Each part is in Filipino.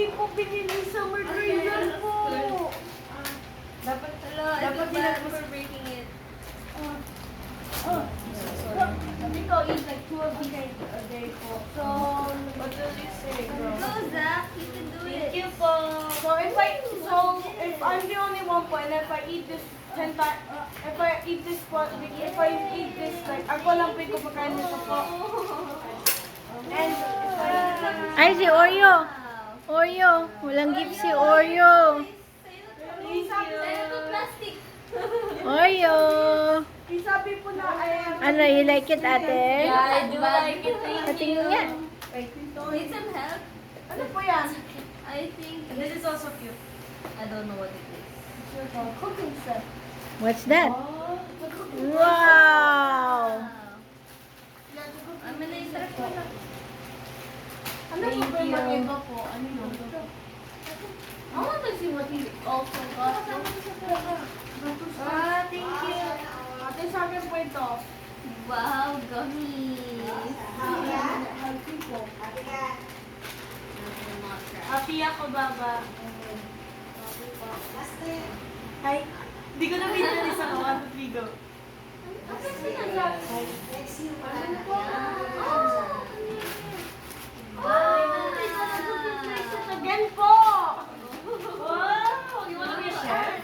hindi po binili sa Mercurial po. Dapat for breaking it. Sabi ko, eat like 2 of these a day po. So, what will you say, bro? Go, Zach. You can do it. Thank you po. So if I'm the only one po, and if I eat this 10 times, if I eat this like, ako lang po yung kumakain nito po. And if I Ay, si Oreo. Oreo. Walang gift si Oreo. Sa'yo to plastic. Oreo. sabi po na, Ano, you like it, ate? Yeah, I do like it. Thank Patingin you. nga. Need some help? ano po yan? I think This is also cute. I don't know what it is. Cooking set. What's that? The cooking Wow! I'm gonna interact with her. Ano po ba yung mag-iba po? Ano yun? I want to see what he also got. Thank you. Ate, sa akin po ito. Wow, gummies. Healthy po. Happy ako, Baba. Ay, hindi ko na binili sa mga Vigo. Ano po? Again po! Wow! You want to be a chef?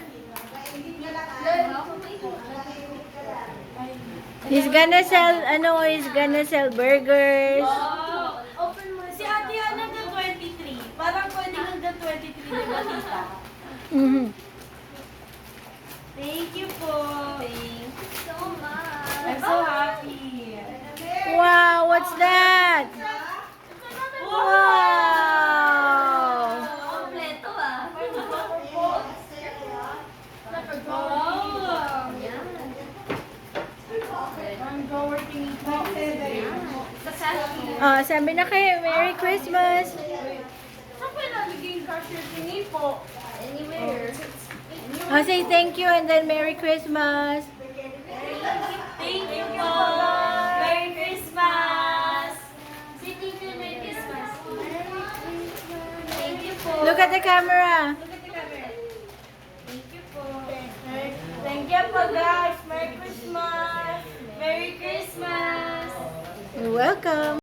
He's gonna sell, he's gonna sell burgers. Wow! Open mo. Si Ate Ana hanggang 23. Parang pwedeng hanggang 23 na batita. Mhm. Thank you po. Thank you so much. I'm so happy. Wow, what's that? Wow! Kompleto ah. Wow! Yan. I'm working in Sa cashew. Oh, sabi na kayo, Merry Christmas! Saan pa nalagay yung cashier thingy po? Anywhere. Oh, say thank you and then Merry Christmas! Thank you po! Merry Christmas! Say thank you, Merry Christmas. Thank you po. Look at the camera! Thank you po. Thank you po, guys. Merry Christmas! Merry Christmas! You're welcome!